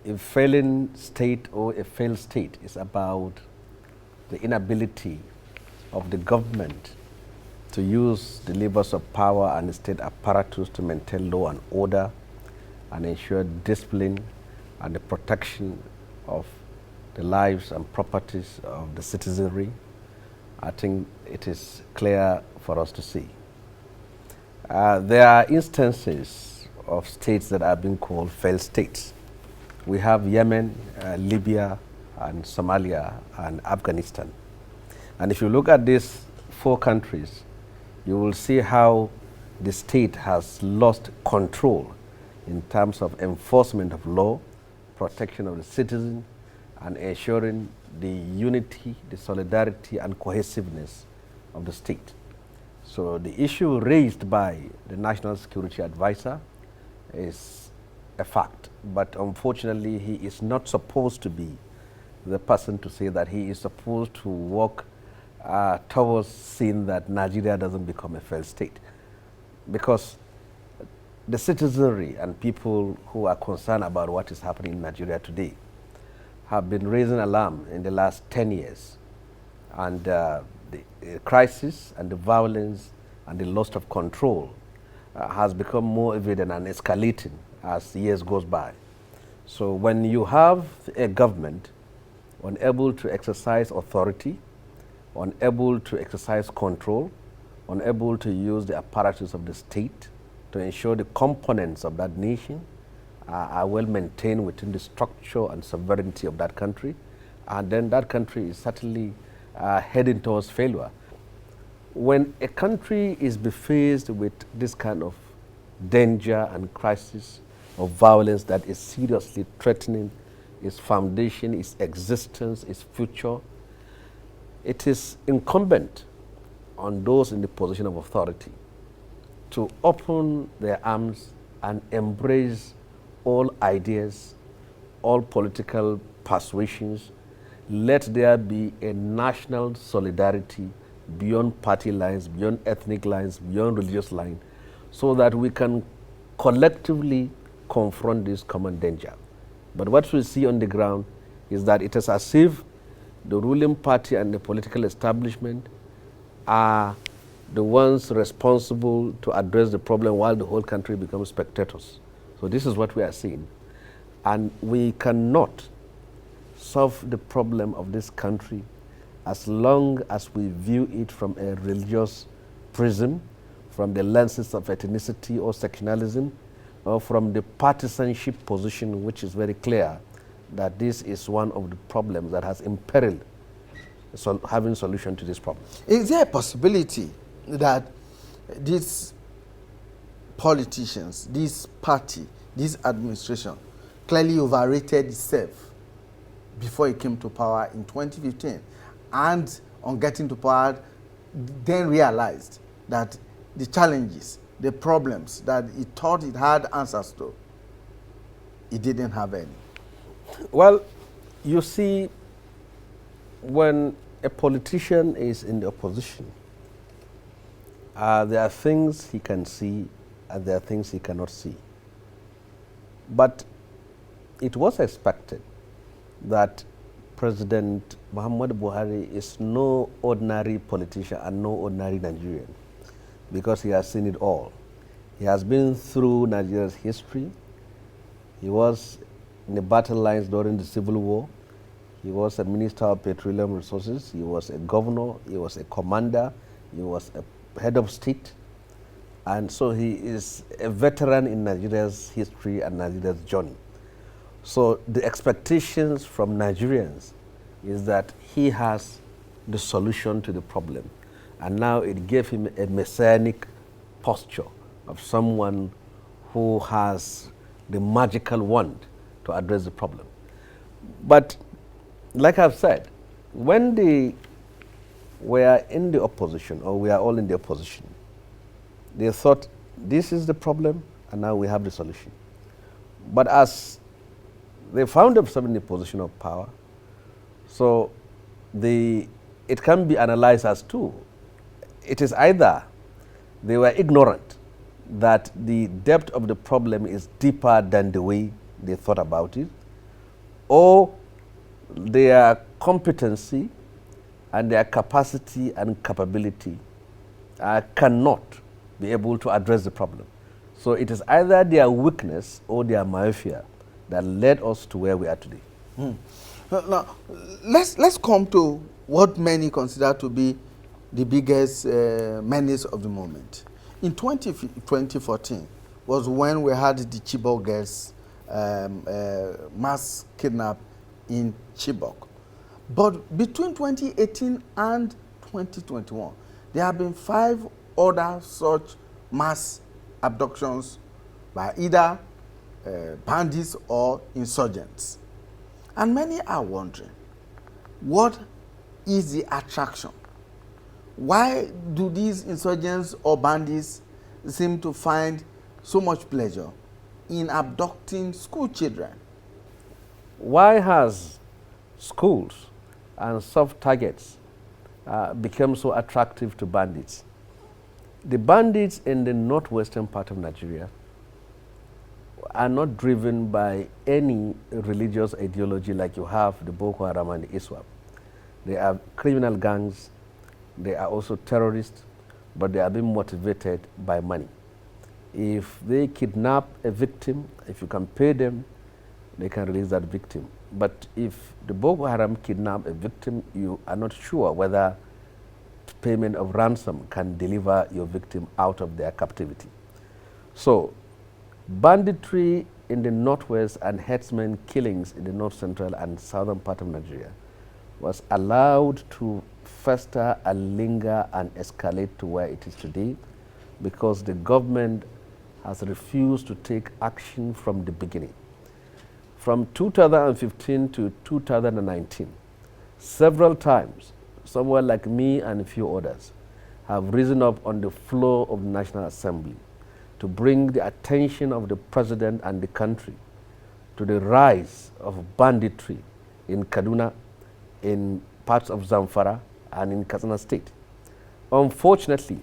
a failing state or a failed state is about the inability of the government to use the levers of power and the state apparatus to maintain law and order and ensure discipline and the protection of the lives and properties of the citizenry. I think it is clear for us to see. There are instances of states that are being called failed states. We have Yemen, Libya, and Somalia, and Afghanistan. And if you look at these four countries, you will see how the state has lost control in terms of enforcement of law, protection of the citizen, and ensuring the unity, the solidarity, and cohesiveness of the state. So the issue raised by the National Security Advisor is a fact, but unfortunately he is not supposed to be the person to say that. He is supposed to work towards seeing that Nigeria doesn't become a failed state, because the citizenry and people who are concerned about what is happening in Nigeria today have been raising alarm in the last 10 years. And the crisis and the violence and the loss of control has become more evident and escalating as years goes by. So when you have a government unable to exercise authority, unable to exercise control, unable to use the apparatus of the state to ensure the components of that nation are well maintained within the structure and sovereignty of that country, and then that country is certainly heading towards failure. When a country is faced with this kind of danger and crisis of violence that is seriously threatening its foundation, its existence, its future, it is incumbent on those in the position of authority to open their arms and embrace all ideas, all political persuasions. Let there be a national solidarity beyond party lines, beyond ethnic lines, beyond religious lines, so that we can collectively confront this common danger. But what we see on the ground is that it is as if the ruling party and the political establishment are the ones responsible to address the problem while the whole country becomes spectators. So this is what we are seeing. And we cannot solve the problem of this country as long as we view it from a religious prism, from the lenses of ethnicity or sectionalism, or from the partisanship position, which is very clear that this is one of the problems that has imperiled having solution to this problem. Is there a possibility that these politicians, this party, this administration clearly overrated itself before it came to power in 2015, and on getting to power then realized that the challenges, the problems that it thought it had answers to, it didn't have any? Well, you see, when a politician is in the opposition, there are things he can see and there are things he cannot see. But it was expected that President Muhammad Buhari is no ordinary politician and no ordinary Nigerian, because he has seen it all. He has been through Nigeria's history. He was in the battle lines during the Civil War. He was a Minister of Petroleum Resources. He was a governor. He was a commander. He was a head of state. And so he is a veteran in Nigeria's history and Nigeria's journey. So the expectations from Nigerians is that he has the solution to the problem. And now it gave him a messianic posture of someone who has the magical wand to address the problem. But like I've said, when they were in the opposition, or we are all in the opposition, they thought this is the problem and now we have the solution. But as they found themselves in the position of power, so it can be analyzed as two. It is either they were ignorant that the depth of the problem is deeper than the way they thought about it, or their competency and their capacity and capability cannot be able to address the problem. So it is either their weakness or their myopia that led us to where we are today. Now, let's come to what many consider to be the biggest menace of the moment. In 2014 was when we had the Chibok girls mass kidnap in Chibok. But between 2018 and 2021, there have been 5 other such mass abductions by either bandits or insurgents. And many are wondering, what is the attraction? Why do these insurgents or bandits seem to find so much pleasure in abducting school children? Why has schools and soft targets become so attractive to bandits? The bandits in the northwestern part of Nigeria are not driven by any religious ideology like you have the Boko Haram and the ISWAP. They are criminal gangs, they are also terrorists, but they are being motivated by money. If they kidnap a victim, if you can pay them, they can release that victim. But if the Boko Haram kidnap a victim, you are not sure whether payment of ransom can deliver your victim out of their captivity. So, banditry in the northwest and herdsmen killings in the north central and southern part of Nigeria was allowed to fester and linger and escalate to where it is today because the government has refused to take action from the beginning. From 2015 to 2019, several times, someone like me and a few others have risen up on the floor of the National Assembly to bring the attention of the president and the country to the rise of banditry in Kaduna, in parts of Zamfara, and in Katsina State. Unfortunately,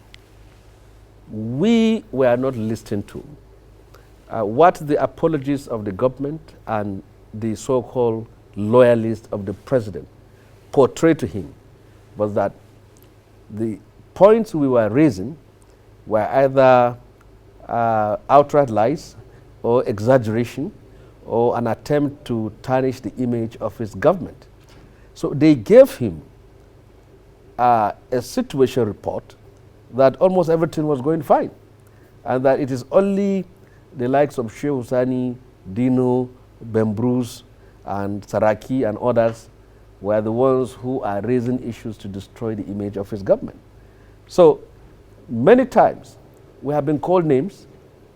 we were not listened to. What the apologists of the government and the so-called loyalists of the president portrayed to him was that the points we were raising were either outright lies or exaggeration or an attempt to tarnish the image of his government. So they gave him a situation report that almost everything was going fine and that it is only the likes of Shehu Sani, Dino, Bembruce, and Saraki and others were the ones who are raising issues to destroy the image of his government. So many times we have been called names,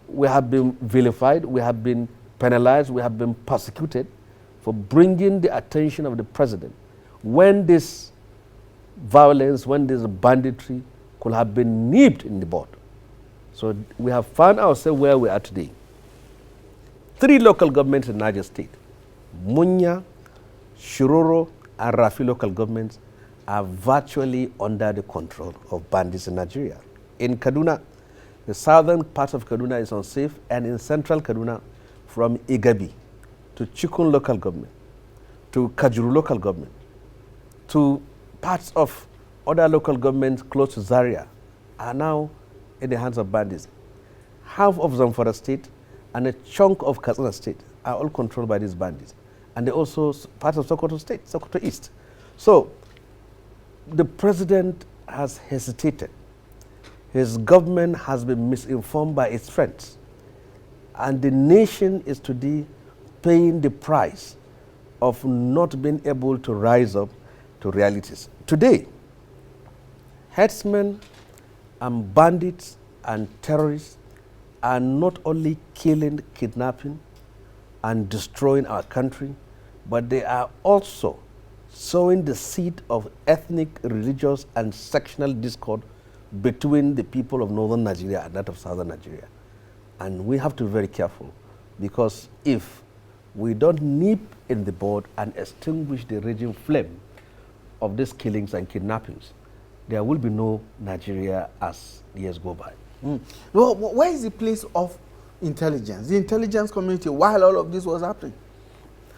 we have been vilified, we have been penalized, we have been persecuted for bringing the attention of the president when this violence, when this banditry could have been nipped in the bud. So we have found ourselves where we are today. 3 local governments in Niger State, Munya, Shiroro, and Rafi local governments are virtually under the control of bandits in Nigeria. In Kaduna, the southern part of Kaduna is unsafe, and in central Kaduna, from Igabi to Chikun local government, to Kajuru local government, to parts of other local governments close to Zaria are now in the hands of bandits. Half of Zamfara State and a chunk of Katsina State are all controlled by these bandits. And they also part of Sokoto State, Sokoto East. So the president has hesitated. His government has been misinformed by its friends. And the nation is today paying the price of not being able to rise up to realities. Today, herdsmen and bandits and terrorists are not only killing, kidnapping, and destroying our country, but they are also sowing the seed of ethnic, religious, and sectional discord between the people of northern Nigeria and that of southern Nigeria. And we have to be very careful, because if we don't nip in the bud and extinguish the raging flame of these killings and kidnappings, there will be no Nigeria as years go by. Well, where is the place of intelligence, the intelligence community, while all of this was happening?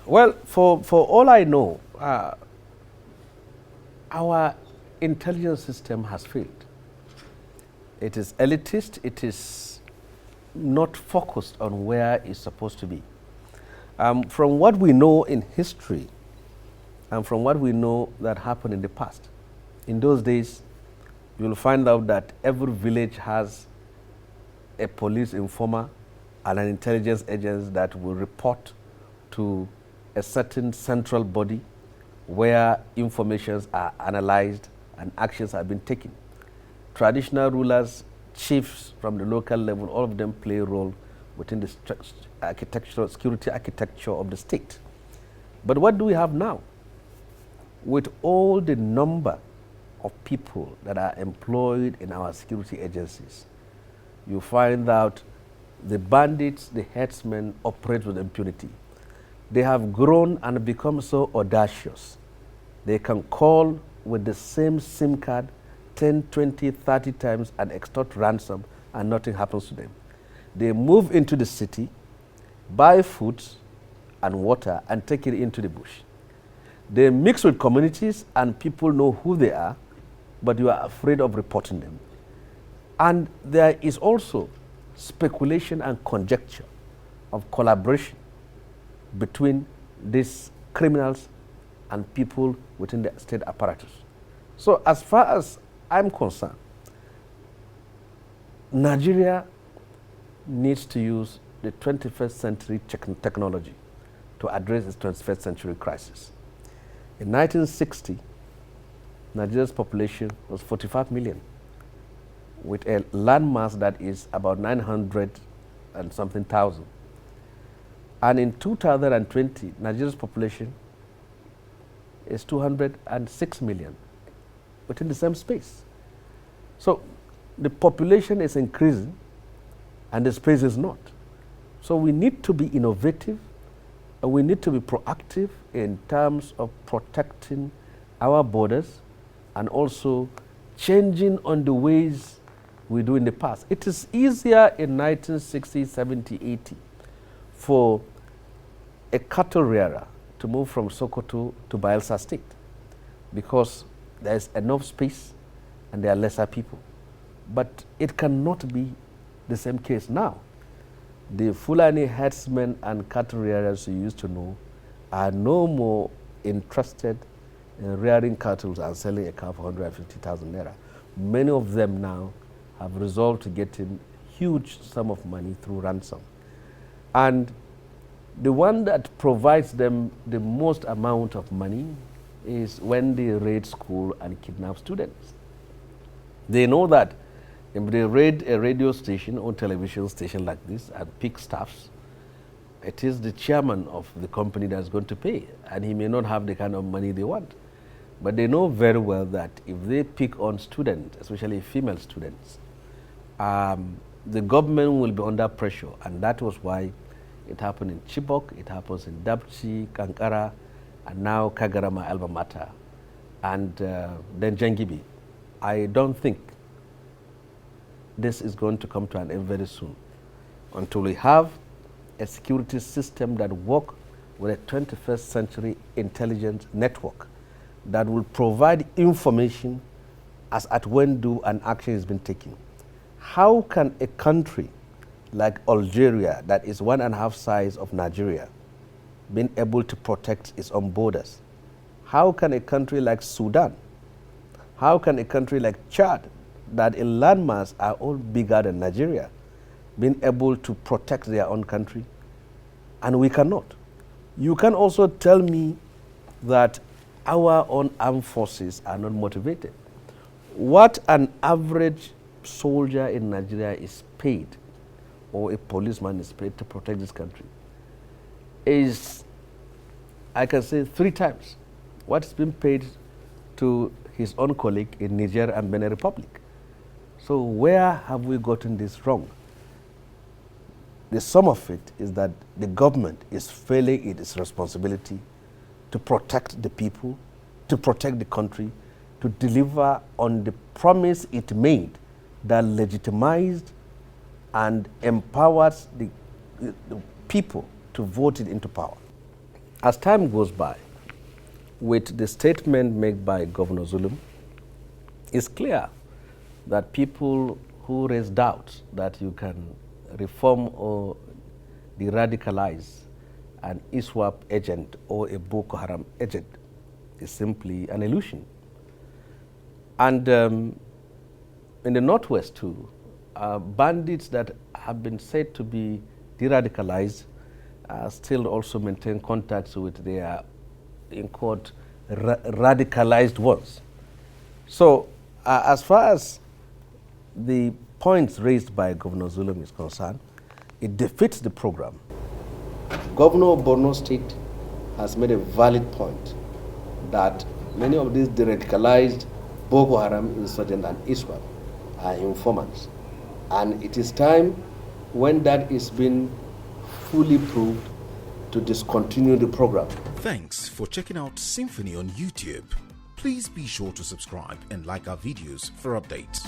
Well, for all I know, our intelligence system has failed. It is elitist. It is not focused on where it's supposed to be. From what we know in history and from what we know that happened in the past, in those days, you'll find out that every village has a police informer and an intelligence agent that will report to a certain central body where informations are analyzed and actions have been taken. Traditional rulers, chiefs from the local level, all of them play a role within the security architecture of the state. But what do we have now? With all the number of people that are employed in our security agencies, you find out the bandits, the headsmen operate with impunity. They have grown and become so audacious. They can call with the same SIM card 10, 20, 30 times and extort ransom and nothing happens to them. They move into the city, buy food and water and take it into the bush. They mix with communities and people know who they are, but you are afraid of reporting them. And there is also speculation and conjecture of collaboration between these criminals and people within the state apparatus. So as far as I'm concerned, Nigeria needs to use the 21st century technology to address its 21st century crisis. In 1960, Nigeria's population was 45 million, with a landmass that is about 900 and something thousand. And in 2020, Nigeria's population is 206 million within the same space. So the population is increasing and the space is not. So we need to be innovative and we need to be proactive in terms of protecting our borders and also changing on the ways we do in the past. It is easier in 1960, 70, 80 for a cattle rearer to move from Sokoto to Bayelsa State because there is enough space and there are lesser people. But it cannot be the same case now. The Fulani herdsmen and cattle rearers you used to know are no more interested in rearing cattle and selling a cow for 150,000 naira. Many of them now have resolved to getting huge sum of money through ransom. And the one that provides them the most amount of money is when they raid school and kidnap students. They know that if they raid a radio station or television station like this and pick staffs, it is the chairman of the company that's going to pay, and he may not have the kind of money they want. But they know very well that if they pick on students, especially female students, the government will be under pressure, and that was why it happened in Chibok, it happens in Dapchi, Kankara, and now Kagarama, Alma Mater, and then Jangibi. I don't think this is going to come to an end very soon until we have a security system that works with a 21st century intelligence network that will provide information as at when do an action has been taken. How can a country like Algeria, that is 1.5 size of Nigeria, being able to protect its own borders? How can a country like Sudan, how can a country like Chad, that in landmass are all bigger than Nigeria, being able to protect their own country? And we cannot. You can also tell me that our own armed forces are not motivated. What an average soldier in Nigeria is paid, or a policeman is paid to protect this country, is, I can say, 3 times what's been paid to his own colleague in Niger and Benin Republic. So where have we gotten this wrong? The sum of it is that the government is failing in its responsibility to protect the people, to protect the country, to deliver on the promise it made that legitimized and empowers the people to vote it into power. as time goes by, with the statement made by Governor Zulum, it's clear that people who raise doubts that you can reform or de-radicalize an ISWAP agent or a Boko Haram agent is simply an illusion. And in the Northwest too, bandits that have been said to be de-radicalized still also maintain contacts with their, in quote, radicalized ones. So as far as the points raised by Governor Zulum is concerned, it defeats the program. Governor of Borno State has made a valid point that many of these de-radicalized Boko Haram insurgents and ISWAP are informants. And it is time, when that is being fully proved, to discontinue the program. Thanks for checking out Symphony on YouTube. Please be sure to subscribe and like our videos for updates.